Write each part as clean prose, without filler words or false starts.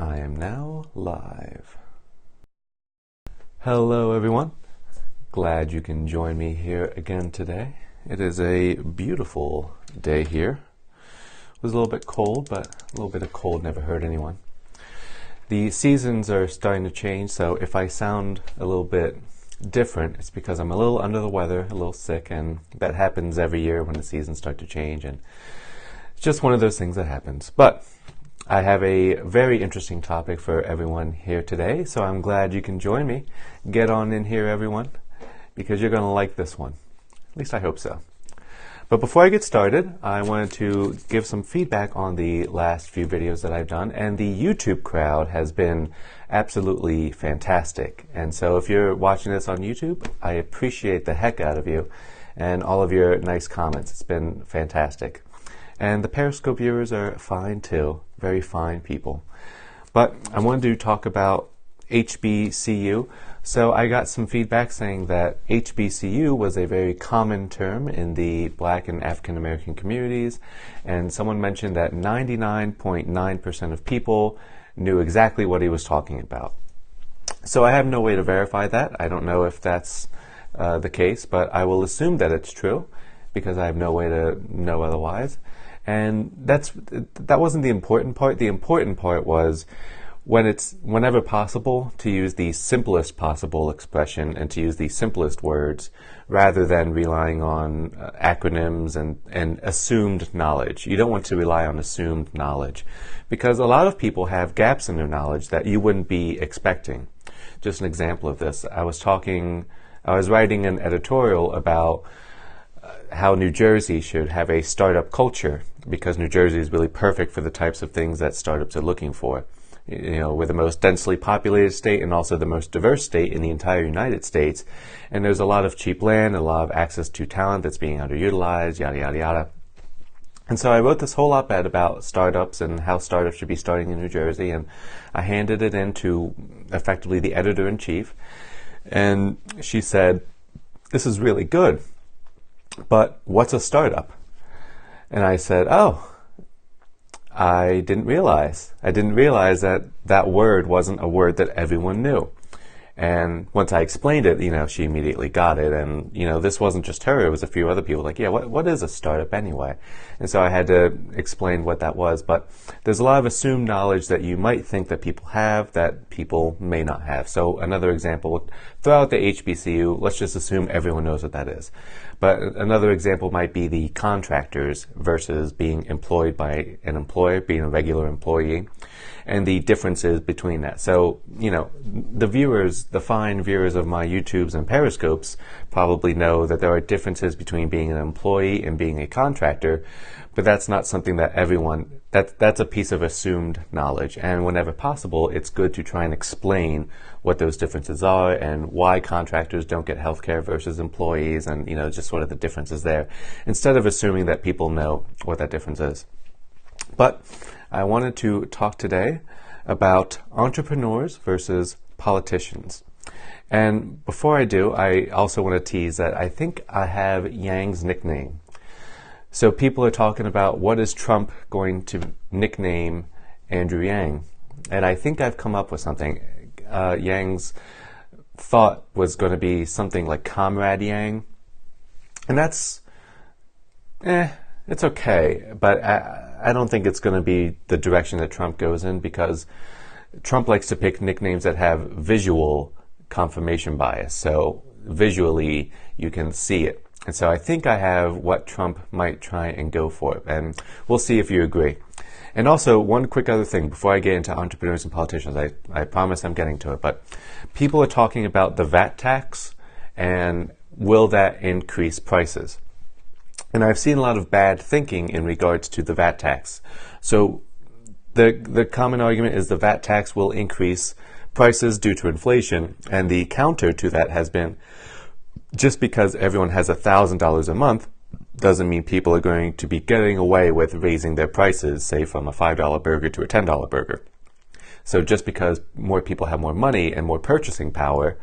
I am now live. Hello everyone. Glad you can join me here again today. It is a beautiful day here. It was a little bit cold, but a little bit of cold never hurt anyone. The seasons are starting to change, so if I sound a little bit different, it's because I'm a little under the weather, a little sick, and that happens every year when the seasons start to change, and it's just one of those things that happens. But I have a very interesting topic for everyone here today, so I'm glad you can join me. Get on in here, everyone, because you're going to like this one. At least I hope so. But before I get started, I wanted to give some feedback on the last few videos that I've done, and the YouTube crowd has been absolutely fantastic. And so if you're watching this on YouTube, I appreciate the heck out of you and all of your nice comments. It's been fantastic. And the Periscope viewers are fine too, very fine people. But I wanted to talk about HBCU. So I got some feedback saying that HBCU was a very common term in the Black and African American communities, and someone mentioned that 99.9% of people knew exactly what he was talking about. So I have no way to verify that. I don't know if that's the case, but I will assume that it's true because I have no way to know otherwise. And that wasn't the important part. The important part was whenever possible to use the simplest possible expression and to use the simplest words rather than relying on acronyms and assumed knowledge. You don't want to rely on assumed knowledge because a lot of people have gaps in their knowledge that you wouldn't be expecting. Just an example of this. I was writing an editorial about how New Jersey should have a startup culture because New Jersey is really perfect for the types of things that startups are looking for. You know, we're the most densely populated state and also the most diverse state in the entire United States. And there's a lot of cheap land, a lot of access to talent that's being underutilized, yada, yada, yada. And so I wrote this whole op-ed about startups and how startups should be starting in New Jersey. And I handed it in to effectively the editor-in-chief. And she said, "This is really good, but what's a startup?" And I said, "Oh, I didn't realize that that word wasn't a word that everyone knew." And once I explained it, she immediately got it. And, this wasn't just her, it was a few other people like, yeah, what is a startup anyway? And so I had to explain what that was. But there's a lot of assumed knowledge that you might think that people have that people may not have. So another example, throw out the HBCU, let's just assume everyone knows what that is. But another example might be the contractors versus being employed by an employer, being a regular employee, and the differences between that. So, the fine viewers of my YouTubes and Periscopes probably know that there are differences between being an employee and being a contractor, but that's not something that everyone, that's a piece of assumed knowledge. And whenever possible, it's good to try and explain what those differences are and why contractors don't get health care versus employees and, just sort of the differences there, instead of assuming that people know what that difference is. But I wanted to talk today about entrepreneurs versus politicians. And before I do, I also want to tease that I think I have Yang's nickname. So people are talking about what is Trump going to nickname Andrew Yang. And I think I've come up with something. Yang's thought was going to be something like Comrade Yang. And that's, it's okay. But I don't think it's going to be the direction that Trump goes in because Trump likes to pick nicknames that have visual confirmation bias. So visually, you can see it. And so I think I have what Trump might try and go for. And we'll see if you agree. And also, one quick other thing before I get into entrepreneurs and politicians. I promise I'm getting to it. But people are talking about the VAT tax and will that increase prices? And I've seen a lot of bad thinking in regards to the VAT tax. So the common argument is the VAT tax will increase prices due to inflation. And the counter to that has been just because everyone has $1,000 a month doesn't mean people are going to be getting away with raising their prices, say from a $5 burger to a $10 burger. So just because more people have more money and more purchasing power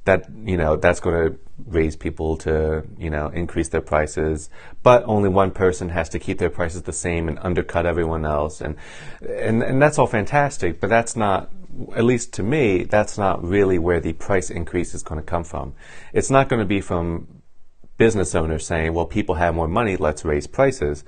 that, that's going to raise people to, increase their prices, but only one person has to keep their prices the same and undercut everyone else. And that's all fantastic, but that's not, at least to me, that's not really where the price increase is going to come from. It's not going to be from business owners saying, well, people have more money, let's raise prices.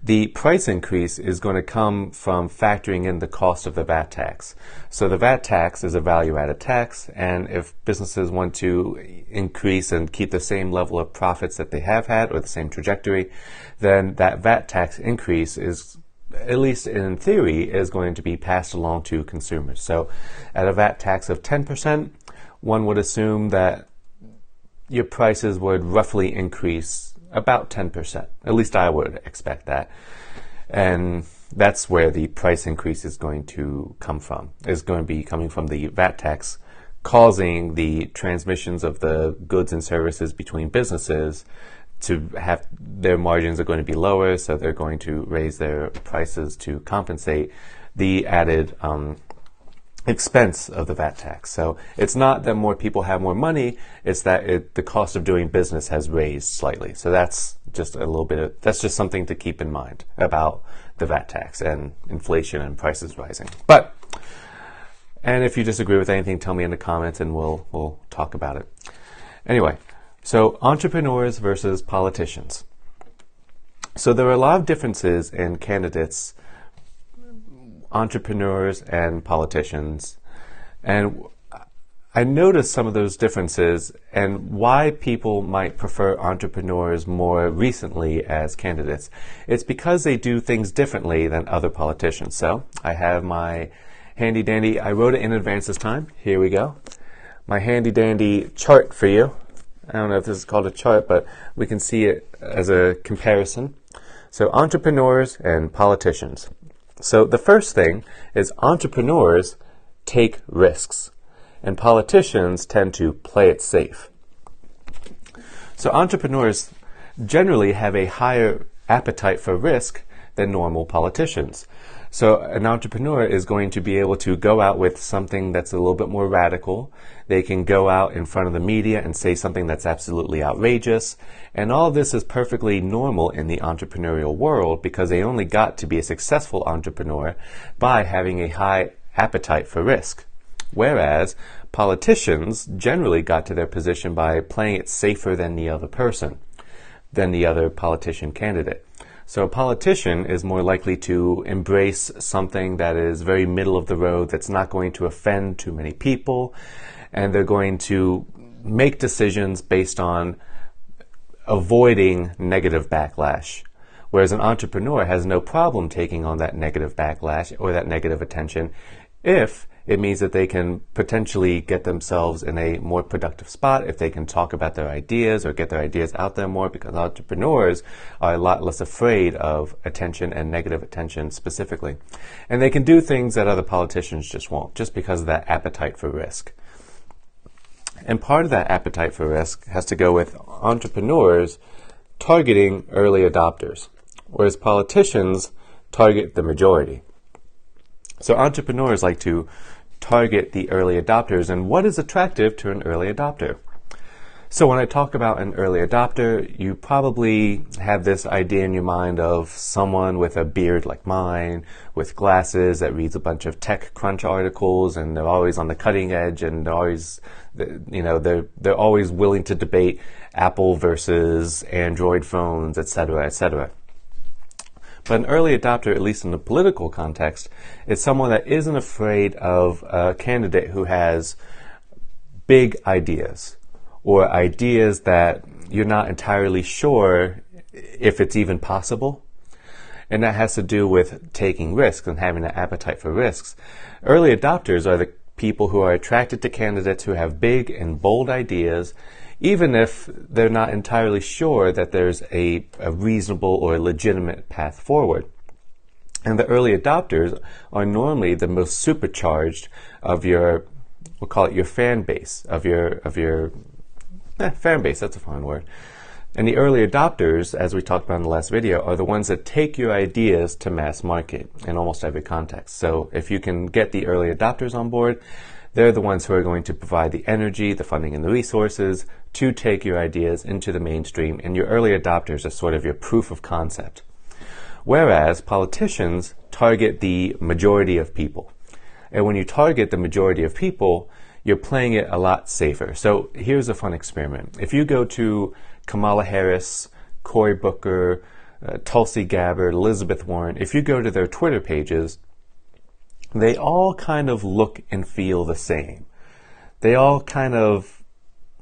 The price increase is going to come from factoring in the cost of the VAT tax. So the VAT tax is a value-added tax, and if businesses want to increase and keep the same level of profits that they have had or the same trajectory, then that VAT tax increase is, at least in theory, is going to be passed along to consumers. So at a VAT tax of 10%, one would assume that your prices would roughly increase about 10%. At least I would expect that. And that's where the price increase is going to come from. It's going to be coming from the VAT tax, causing the transmissions of the goods and services between businesses to have their margins are going to be lower, so they're going to raise their prices to compensate the added expense of the VAT tax. So it's not that more people have more money, it's that the cost of doing business has raised slightly. So that's just that's just something to keep in mind about the VAT tax and inflation and prices rising. And if you disagree with anything, tell me in the comments and we'll talk about it. Anyway, so entrepreneurs versus politicians. So there are a lot of differences in candidates, entrepreneurs and politicians, and I noticed some of those differences and why people might prefer entrepreneurs more recently as candidates. It's because they do things differently than other politicians. So I have my handy dandy, I wrote it in advance this time, here we go, my handy dandy chart for you. I don't know if this is called a chart, but we can see it as a comparison. So entrepreneurs and politicians. So the first thing is entrepreneurs take risks, and politicians tend to play it safe. So entrepreneurs generally have a higher appetite for risk than normal politicians. So an entrepreneur is going to be able to go out with something that's a little bit more radical. They can go out in front of the media and say something that's absolutely outrageous. And all of this is perfectly normal in the entrepreneurial world because they only got to be a successful entrepreneur by having a high appetite for risk. Whereas politicians generally got to their position by playing it safer than the other person, than the other politician candidate. So a politician is more likely to embrace something that is very middle of the road, that's not going to offend too many people, and they're going to make decisions based on avoiding negative backlash. Whereas an entrepreneur has no problem taking on that negative backlash or that negative attention if it means that they can potentially get themselves in a more productive spot, if they can talk about their ideas or get their ideas out there more, because entrepreneurs are a lot less afraid of attention and negative attention specifically. And they can do things that other politicians just won't, just because of that appetite for risk. And part of that appetite for risk has to go with entrepreneurs targeting early adopters, whereas politicians target the majority. So entrepreneurs like to target the early adopters, and what is attractive to an early adopter? So when I talk about an early adopter, you probably have this idea in your mind of someone with a beard like mine, with glasses, that reads a bunch of TechCrunch articles, and they're always on the cutting edge, and they're always, they're always willing to debate Apple versus Android phones, etc., etc. But an early adopter, at least in the political context, is someone that isn't afraid of a candidate who has big ideas, or ideas that you're not entirely sure if it's even possible. And that has to do with taking risks and having an appetite for risks. Early adopters are the people who are attracted to candidates who have big and bold ideas, even if they're not entirely sure that there's a reasonable or legitimate path forward. And the early adopters are normally the most supercharged of your, we'll call it your fan base, fan base, that's a fine word. And the early adopters, as we talked about in the last video, are the ones that take your ideas to mass market in almost every context. So if you can get the early adopters on board, They're the ones who are going to provide the energy, the funding, and the resources to take your ideas into the mainstream, and your early adopters are sort of your proof of concept. Whereas politicians target the majority of people. And when you target the majority of people, you're playing it a lot safer. So here's a fun experiment. If you go to Kamala Harris, Cory Booker, Tulsi Gabbard, Elizabeth Warren, if you go to their Twitter pages, they all kind of look and feel the same. They all kind of,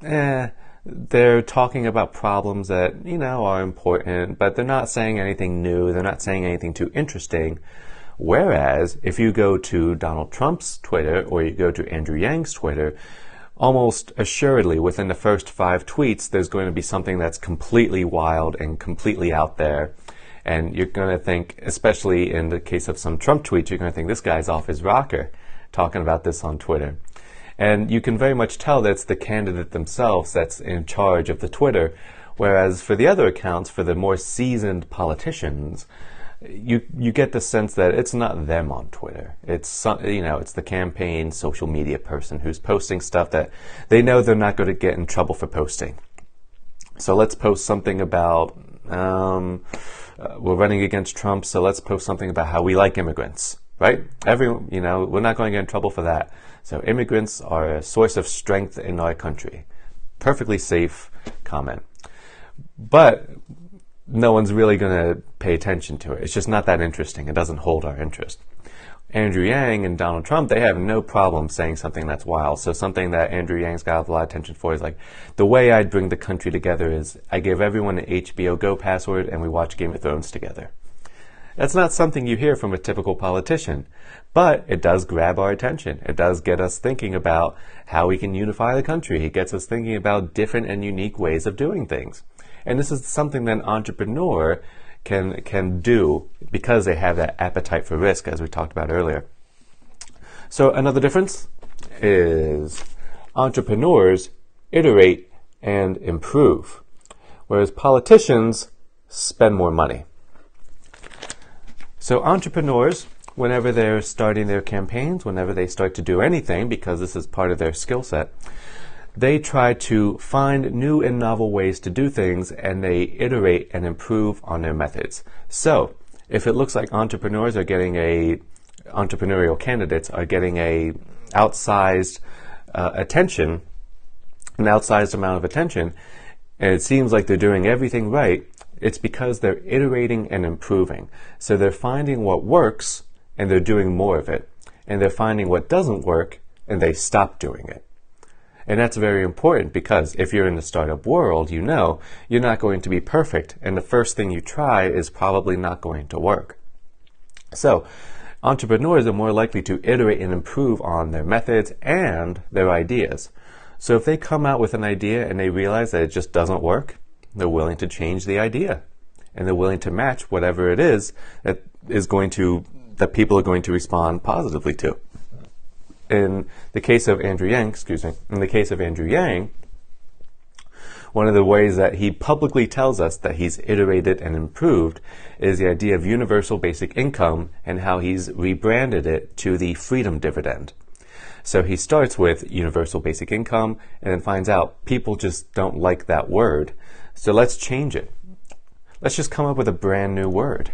they're talking about problems that, are important, but they're not saying anything new. They're not saying anything too interesting. Whereas if you go to Donald Trump's Twitter or you go to Andrew Yang's Twitter, almost assuredly within the first 5 tweets, there's going to be something that's completely wild and completely out there. And you're going to think, especially in the case of some Trump tweets, you're going to think this guy's off his rocker talking about this on Twitter. And you can very much tell that it's the candidate themselves that's in charge of the Twitter. Whereas for the other accounts, for the more seasoned politicians, you get the sense that it's not them on Twitter. It's it's the campaign social media person who's posting stuff that they know they're not going to get in trouble for posting. So let's post something about we're running against Trump, so let's post something about how we like immigrants, right? Everyone, we're not going to get in trouble for that. So immigrants are a source of strength in our country. Perfectly safe comment. But no one's really going to pay attention to it. It's just not that interesting. It doesn't hold our interest. Andrew Yang and Donald Trump, they have no problem saying something that's wild. So something that Andrew Yang's got a lot of attention for is like, the way I'd bring the country together is I give everyone an HBO Go password and we watch Game of Thrones together. That's not something you hear from a typical politician, but it does grab our attention. It does get us thinking about how we can unify the country. It gets us thinking about different and unique ways of doing things. And this is something that an entrepreneur can do because they have that appetite for risk, as we talked about earlier. So another difference is entrepreneurs iterate and improve, whereas politicians spend more money. So entrepreneurs, whenever they're starting their campaigns, whenever they start to do anything, because this is part of their skill set, they try to find new and novel ways to do things, and they iterate and improve on their methods. So if it looks like entrepreneurs are getting entrepreneurial candidates are getting a outsized attention, an outsized amount of attention, and it seems like they're doing everything right, it's because they're iterating and improving. So they're finding what works, and they're doing more of it. And they're finding what doesn't work, and they stop doing it. And that's very important because if you're in the startup world, you're not going to be perfect. And the first thing you try is probably not going to work. So entrepreneurs are more likely to iterate and improve on their methods and their ideas. So if they come out with an idea and they realize that it just doesn't work, they're willing to change the idea. And they're willing to match whatever it is that people are going to respond positively to. In the case of Andrew Yang, one of the ways that he publicly tells us that he's iterated and improved is the idea of universal basic income and how he's rebranded it to the freedom dividend. So he starts with universal basic income and then finds out people just don't like that word. So let's change it. Let's just come up with a brand new word.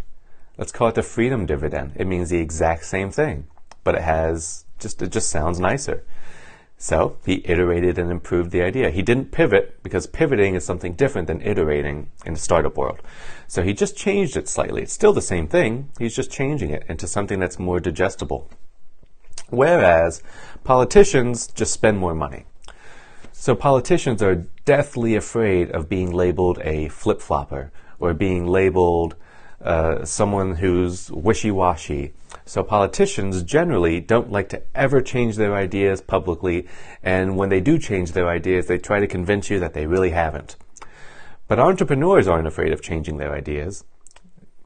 Let's call it the freedom dividend. It means the exact same thing, but it just sounds nicer. So he iterated and improved the idea. He didn't pivot because pivoting is something different than iterating in the startup world. So he just changed it slightly. It's still the same thing. He's just changing it into something that's more digestible. Whereas politicians just spend more money. So politicians are deathly afraid of being labeled a flip-flopper or being labeled someone who's wishy-washy. So politicians generally don't like to ever change their ideas publicly, and when they do change their ideas, they try to convince you that they really haven't. But entrepreneurs aren't afraid of changing their ideas.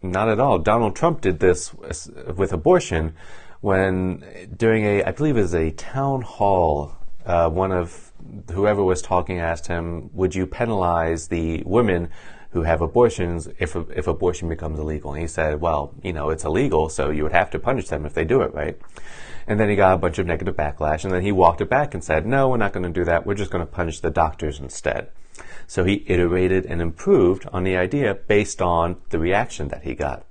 Not at all. Donald Trump did this with abortion when during I believe it was a town hall, one of whoever was talking asked him, would you penalize the women who have abortions if abortion becomes illegal. And he said, well, it's illegal, so you would have to punish them if they do it, right? And then he got a bunch of negative backlash, and then he walked it back and said, no, we're not going to do that. We're just going to punish the doctors instead. So he iterated and improved on the idea based on the reaction that he got.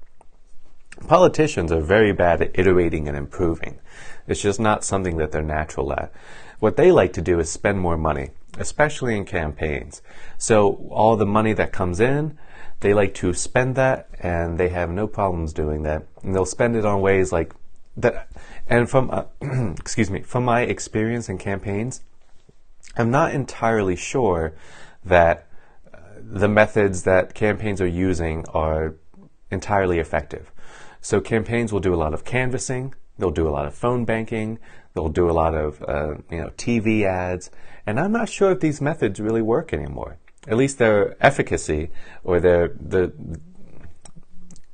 Politicians are very bad at iterating and improving. It's just not something that they're natural at. What they like to do is spend more money, especially in campaigns. So all the money that comes in, they like to spend that, and they have no problems doing that. And they'll spend it on ways like that. And from from my experience in campaigns, I'm not entirely sure that the methods that campaigns are using are entirely effective. So campaigns will do a lot of canvassing, they'll do a lot of phone banking, they'll do a lot of TV ads, and I'm not sure if these methods really work anymore. At least their efficacy or their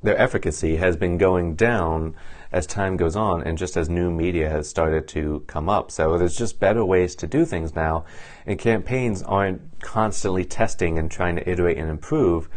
efficacy has been going down as time goes on, and just as new media has started to come up. So there's just better ways to do things now, and campaigns aren't constantly testing and trying to iterate and improve,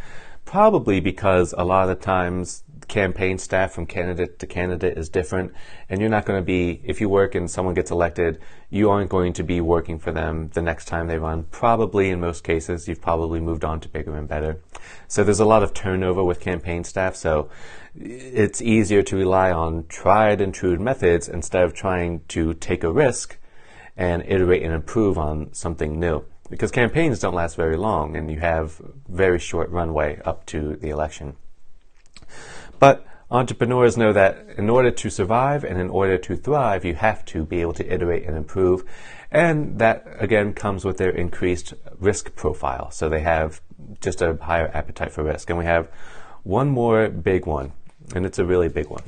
probably because a lot of the times campaign staff from candidate to candidate is different, and you're not going to be, if you work and someone gets elected, you aren't going to be working for them the next time they run. Probably in most cases, you've probably moved on to bigger and better. So there's a lot of turnover with campaign staff, so it's easier to rely on tried and true methods instead of trying to take a risk and iterate and improve on something new. Because campaigns don't last very long, and you have very short runway up to the election. But entrepreneurs know that in order to survive and in order to thrive, you have to be able to iterate and improve. And that, again, comes with their increased risk profile. So they have just a higher appetite for risk. And we have one more big one, and it's a really big one.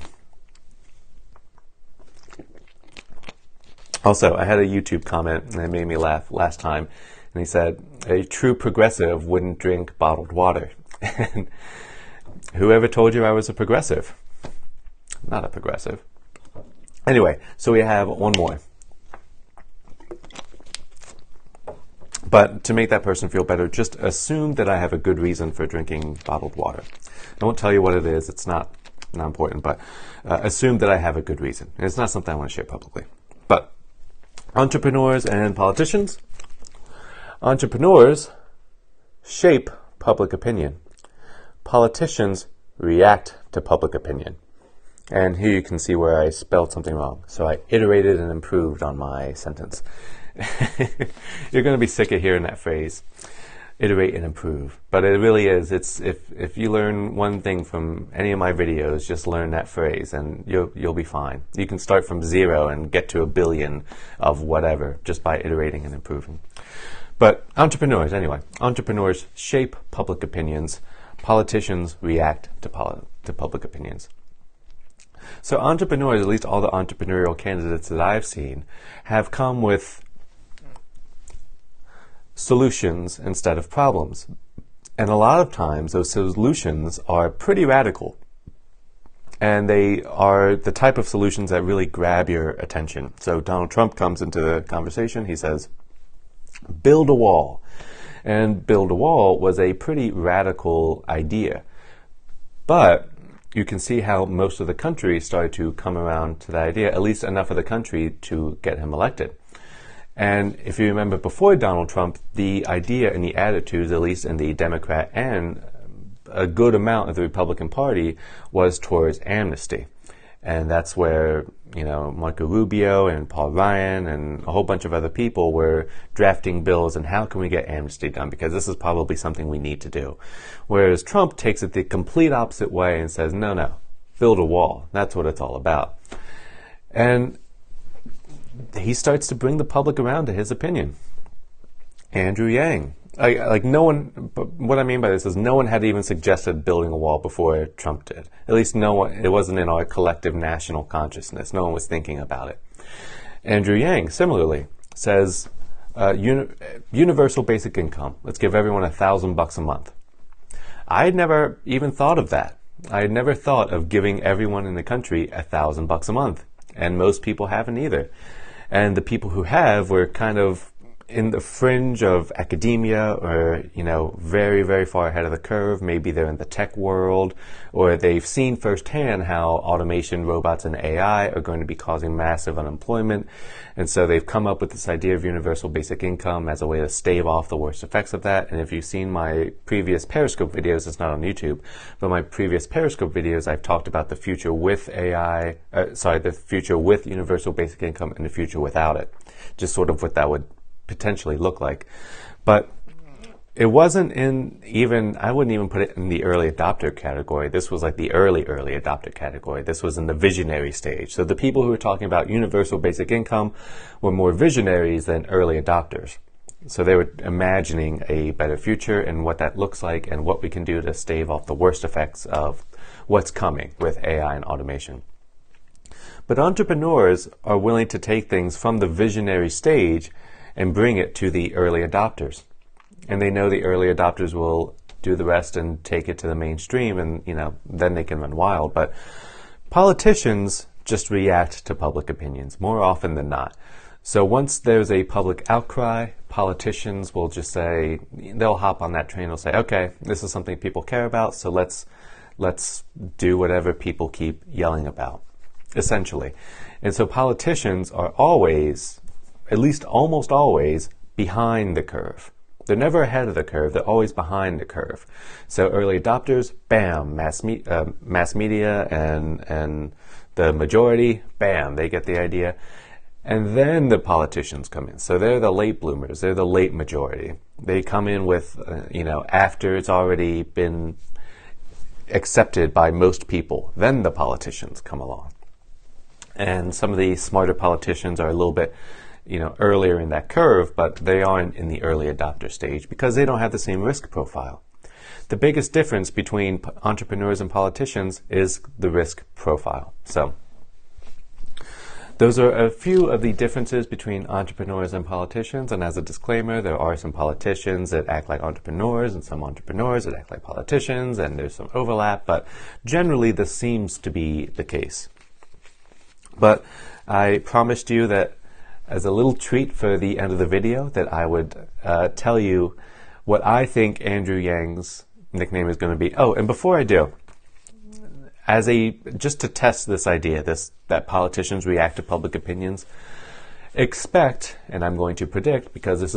Also, I had a YouTube comment, and it made me laugh last time. And he said, a true progressive wouldn't drink bottled water. And whoever told you I was a progressive? Not a progressive. Anyway, so we have one more. But to make that person feel better, just assume that I have a good reason for drinking bottled water. I won't tell you what it is. It's not important, but assume that I have a good reason. And it's not something I want to share publicly. But entrepreneurs and politicians. Entrepreneurs shape public opinion. Politicians react to public opinion. And here you can see where I spelled something wrong. So I iterated and improved on my sentence. You're going to be sick of hearing that phrase, iterate and improve. But it really is. It's if you learn one thing from any of my videos, just learn that phrase and you'll be fine. You can start from 0 and get to 1 billion of whatever just by iterating and improving. But entrepreneurs, anyway. Entrepreneurs shape public opinions. Politicians react to public opinions. So entrepreneurs, at least all the entrepreneurial candidates that I've seen, have come with solutions instead of problems. And a lot of times those solutions are pretty radical. And they are the type of solutions that really grab your attention. So Donald Trump comes into the conversation. He says, build a wall. And build a wall was a pretty radical idea. But you can see how most of the country started to come around to that idea, at least enough of the country to get him elected. And if you remember before Donald Trump, the idea and the attitudes, at least in the Democrat and a good amount of the Republican Party, was towards amnesty. And that's where, Marco Rubio and Paul Ryan and a whole bunch of other people were drafting bills and how can we get amnesty done, because this is probably something we need to do. Whereas Trump takes it the complete opposite way and says, no, build a wall. That's what it's all about. And he starts to bring the public around to his opinion. Andrew Yang. No one, but what I mean by this is no one had even suggested building a wall before Trump did. At least no one, it wasn't in our collective national consciousness. No one was thinking about it. Andrew Yang, similarly, says universal basic income. Let's give everyone $1,000 a month. I had never even thought of that. I had never thought of giving everyone in the country $1,000 a month. And most people haven't either. And the people who have were kind of in the fringe of academia, or very, very far ahead of the curve. Maybe they're in the tech world, or they've seen firsthand how automation, robots, and AI are going to be causing massive unemployment, and so they've come up with this idea of universal basic income as a way to stave off the worst effects of that. And if you've seen my previous Periscope videos, it's not on YouTube, but my previous Periscope videos, I've talked about the future with the future with universal basic income and the future without it, just sort of what that would potentially look like. But it wasn't I wouldn't even put it in the early adopter category. This was like the early adopter category. This was in the visionary stage. So the people who were talking about universal basic income were more visionaries than early adopters. So they were imagining a better future and what that looks like and what we can do to stave off the worst effects of what's coming with AI and automation. But entrepreneurs are willing to take things from the visionary stage and bring it to the early adopters. And they know the early adopters will do the rest and take it to the mainstream, and then they can run wild. But politicians just react to public opinions more often than not. So once there's a public outcry, politicians will just say, they'll hop on that train, they'll say, okay, this is something people care about, so let's do whatever people keep yelling about, essentially. And so politicians are always, at least almost always, behind the curve. They're never ahead of the curve, they're always behind the curve. So early adopters, bam, mass media and the majority, bam, they get the idea. And then the politicians come in. So they're the late bloomers, they're the late majority. They come in with, after it's already been accepted by most people, then the politicians come along. And some of the smarter politicians are a little bit earlier in that curve, but they aren't in the early adopter stage because they don't have the same risk profile. The biggest difference between entrepreneurs and politicians is the risk profile. So those are a few of the differences between entrepreneurs and politicians. And as a disclaimer, there are some politicians that act like entrepreneurs and some entrepreneurs that act like politicians, and there's some overlap, but generally this seems to be the case. But I promised you that as a little treat for the end of the video, that I would tell you what I think Andrew Yang's nickname is going to be. Oh, and before I do, just to test this idea, that politicians react to public opinions, expect, and I'm going to predict, because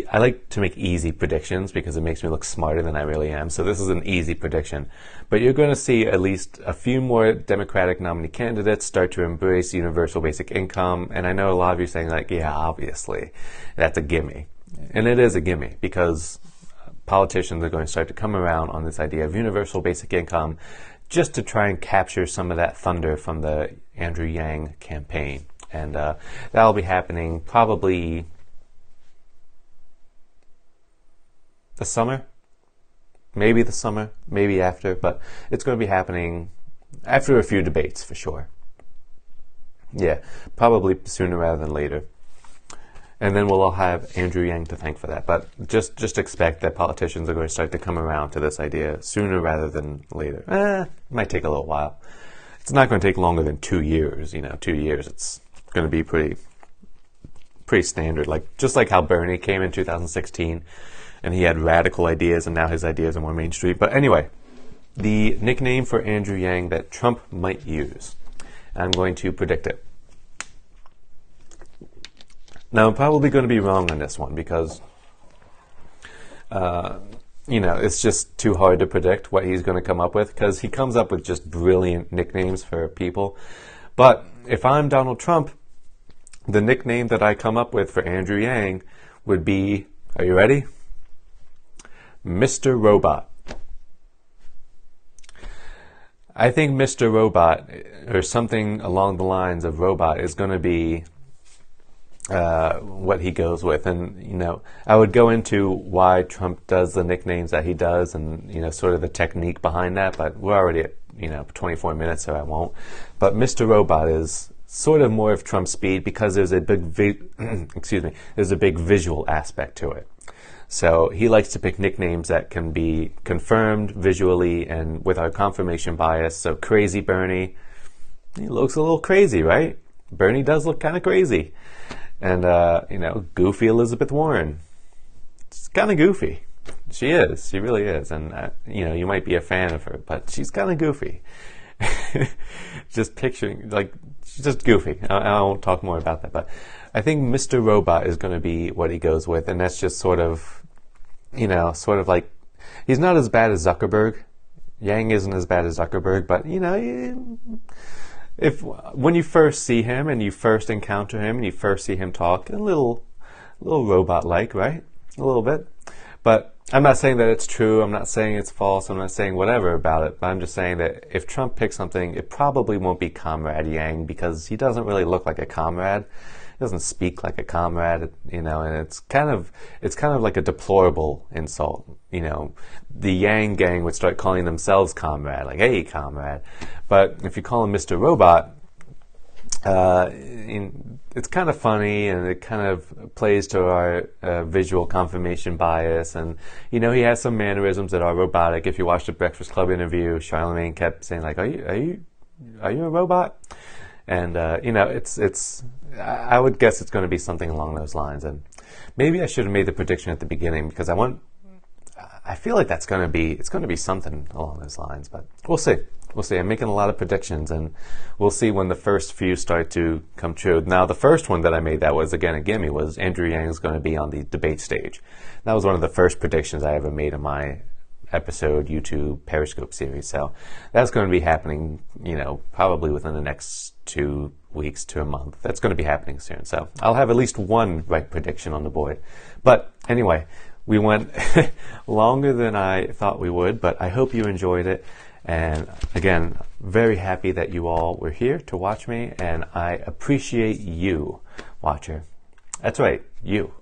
I like to make easy predictions because it makes me look smarter than I really am. So this is an easy prediction. But you're going to see at least a few more Democratic nominee candidates start to embrace universal basic income. And I know a lot of you are saying, like, yeah, obviously, that's a gimme. And it is a gimme because politicians are going to start to come around on this idea of universal basic income just to try and capture some of that thunder from the Andrew Yang campaign. And that'll be happening probably the summer, maybe after, but it's going to be happening after a few debates for sure. Yeah, probably sooner rather than later. And then we'll all have Andrew Yang to thank for that. But just expect that politicians are going to start to come around to this idea sooner rather than later. It might take a little while. It's not going to take longer than 2 years. 2 years, it's going to be pretty standard. Just like how Bernie came in 2016 and he had radical ideas and now his ideas are more mainstream. But anyway, the nickname for Andrew Yang that Trump might use. I'm going to predict it. Now, I'm probably going to be wrong on this one because, it's just too hard to predict what he's going to come up with because he comes up with just brilliant nicknames for people. But if I'm Donald Trump, the nickname that I come up with for Andrew Yang would be, are you ready? Mr. Robot. I think Mr. Robot, or something along the lines of robot, is going to be what he goes with. And, I would go into why Trump does the nicknames that he does and, sort of the technique behind that, but we're already at, 24 minutes, so I won't. But Mr. Robot is sort of more of Trump's speed because there's a big, there's a big visual aspect to it. So he likes to pick nicknames that can be confirmed visually and with our confirmation bias. So Crazy Bernie, he looks a little crazy, right? Bernie does look kind of crazy. And, goofy Elizabeth Warren. She's kind of goofy. She is. She really is. And, you might be a fan of her, but she's kind of goofy. Just picturing, she's just goofy. I won't talk more about that, but I think Mr. Robot is going to be what he goes with, and that's just sort of like, he's not as bad as Zuckerberg. Yang isn't as bad as Zuckerberg, but, when you first see him and you first encounter him and you first see him talk, a little robot-like, right? A little bit. But I'm not saying that it's true. I'm not saying it's false. I'm not saying whatever about it. But I'm just saying that if Trump picks something, it probably won't be Comrade Yang, because he doesn't really look like a comrade. He doesn't speak like a comrade, and it's kind of like a deplorable insult. The Yang gang would start calling themselves comrade, like, hey, comrade. But if you call him Mr. Robot, it's kind of funny, and it kind of plays to our visual confirmation bias. And, he has some mannerisms that are robotic. If you watch the Breakfast Club interview, Charlemagne kept saying, like, are you a robot? And, I would guess it's going to be something along those lines. And maybe I should have made the prediction at the beginning, because I feel like it's going to be something along those lines, but we'll see. We'll see. I'm making a lot of predictions, and we'll see when the first few start to come true. Now, the first one that I made that was, again, a gimme, was Andrew Yang's going to be on the debate stage. That was one of the first predictions I ever made in my episode YouTube Periscope series. So that's going to be happening, probably within the next 2 weeks to a month. That's going to be happening soon. So I'll have at least one right prediction on the board. But anyway, we went longer than I thought we would, but I hope you enjoyed it. And again, very happy that you all were here to watch me, and I appreciate you, watcher. That's right, you,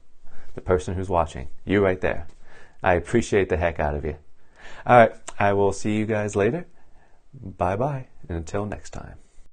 the person who's watching, you right there. I appreciate the heck out of you. All right, I will see you guys later. Bye-bye, and until next time.